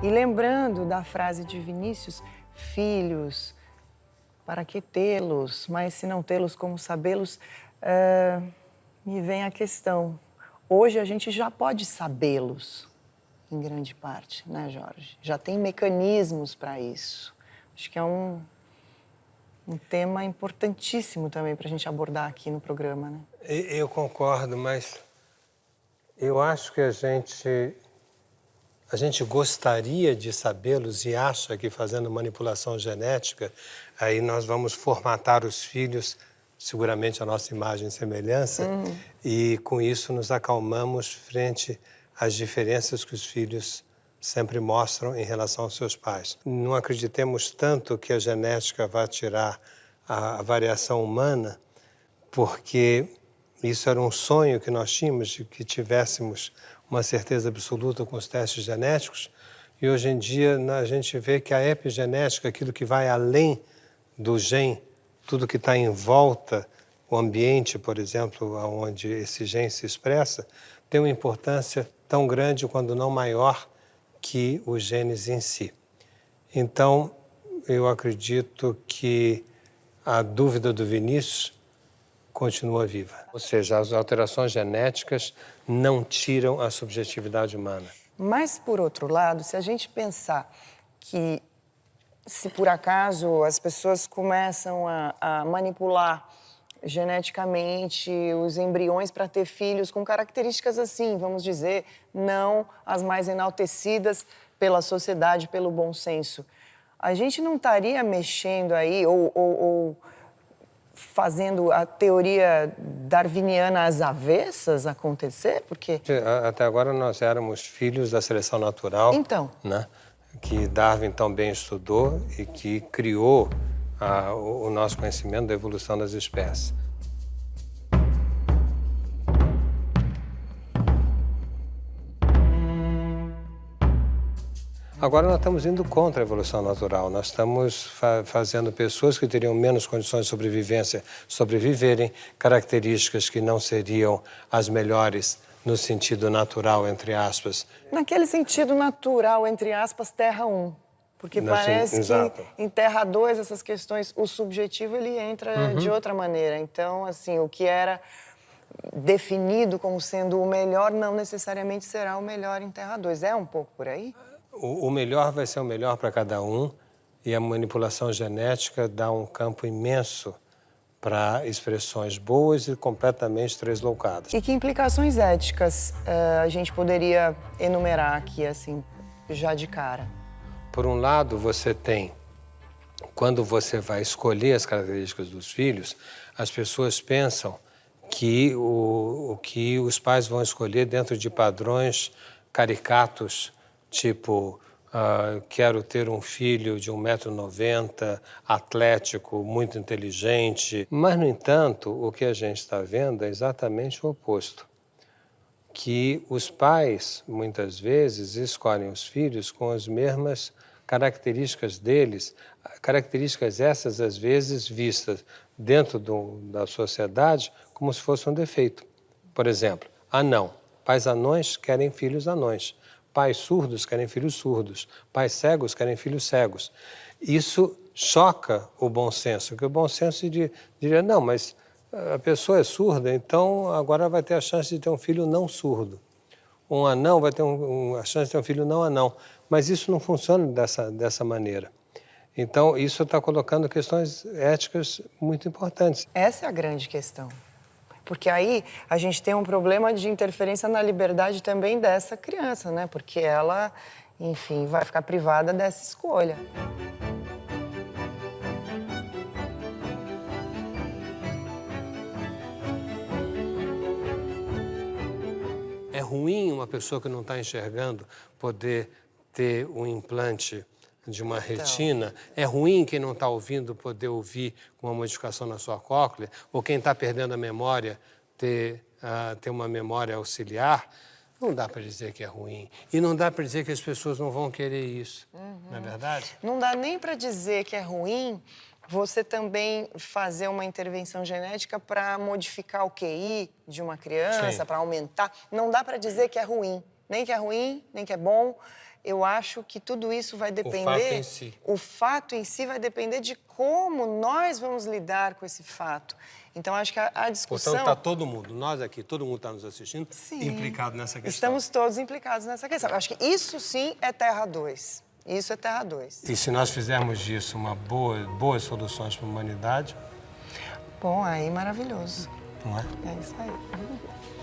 E lembrando da frase de Vinícius, filhos, para que tê-los? Mas se não tê-los, como sabê-los? Me vem a questão. Hoje a gente já pode sabê-los, em grande parte, né, Jorge? Já tem mecanismos para isso. Acho que é um tema importantíssimo também para a gente abordar aqui no programa, né? Eu concordo, mas eu acho que a gente gostaria de sabê-los e acha que fazendo manipulação genética, aí nós vamos formatar os filhos, seguramente a nossa imagem e semelhança, e com isso nos acalmamos frente às diferenças que os filhos sempre mostram em relação aos seus pais. Não acreditemos tanto que a genética vai tirar a variação humana, porque isso era um sonho que nós tínhamos, de que tivéssemos uma certeza absoluta com os testes genéticos, e hoje em dia a gente vê que a epigenética, aquilo que vai além do gene, tudo que está em volta, o ambiente, por exemplo, onde esse gene se expressa, tem uma importância tão grande, quando não maior, que os genes em si. Então, eu acredito que a dúvida do Vinícius continua viva. Ou seja, as alterações genéticas não tiram a subjetividade humana. Mas, por outro lado, se a gente pensar que, se por acaso as pessoas começam a manipular geneticamente os embriões para ter filhos com características assim, vamos dizer, não as mais enaltecidas pela sociedade, pelo bom senso, a gente não estaria mexendo aí ou fazendo a teoria darwiniana às avessas acontecer? Porque até agora nós éramos filhos da seleção natural, então, né? Que Darwin tão bem estudou e que criou o nosso conhecimento da evolução das espécies. Agora nós estamos indo contra a evolução natural. Nós estamos fazendo pessoas que teriam menos condições de sobrevivência sobreviverem, características que não seriam as melhores no sentido natural, entre aspas. naquele sentido natural, entre aspas, Terra 1. Porque parece exato. que em Terra 2, essas questões, o subjetivo, ele entra de outra maneira. Então, assim, o que era definido como sendo o melhor não necessariamente será o melhor em Terra 2. É um pouco por aí? O melhor vai ser o melhor para cada um, e a manipulação genética dá um campo imenso para expressões boas e completamente tresloucadas. E que implicações éticas a gente poderia enumerar aqui, assim, já de cara? Por um lado, você tem, quando você vai escolher as características dos filhos, as pessoas pensam que o que os pais vão escolher dentro de padrões caricatos, tipo, quero ter um filho de 1,90 m, atlético, muito inteligente. Mas, no entanto, o que a gente está vendo é exatamente o oposto. Que os pais, muitas vezes, escolhem os filhos com as mesmas características deles, características essas, às vezes, vistas dentro da sociedade como se fosse um defeito. Por exemplo, anão. Pais anões querem filhos anões. Pais surdos querem filhos surdos. Pais cegos querem filhos cegos. Isso choca o bom senso, porque o bom senso diria, não, mas a pessoa é surda, então agora vai ter a chance de ter um filho não surdo. Um anão vai ter a chance de ter um filho não anão. Mas isso não funciona dessa maneira. Então, isso está colocando questões éticas muito importantes. Essa é a grande questão. Porque aí a gente tem um problema de interferência na liberdade também dessa criança, né? Porque ela, enfim, vai ficar privada dessa escolha. É ruim uma pessoa que não está enxergando poder ter um implante de uma retina. É ruim quem não está ouvindo poder ouvir com uma modificação na sua cóclea, ou quem está perdendo a memória ter uma memória auxiliar. Não dá para dizer que é ruim. E não dá para dizer que as pessoas não vão querer isso. Não é verdade? Não dá nem para dizer que é ruim você também fazer uma intervenção genética para modificar o QI de uma criança, para aumentar. Não dá para dizer que é ruim. Nem que é ruim, nem que é bom. eu acho que tudo isso vai depender... O fato em si. O fato em si vai depender de como nós vamos lidar com esse fato. Então, acho que a discussão... Portanto, está todo mundo, nós aqui, todo mundo está nos assistindo, Sim, implicado nessa questão. estamos todos implicados nessa questão. Eu acho que isso sim é terra 2. Isso é terra 2. E se nós fizermos disso boas soluções para a humanidade... Bom, aí maravilhoso. Não é? É isso aí.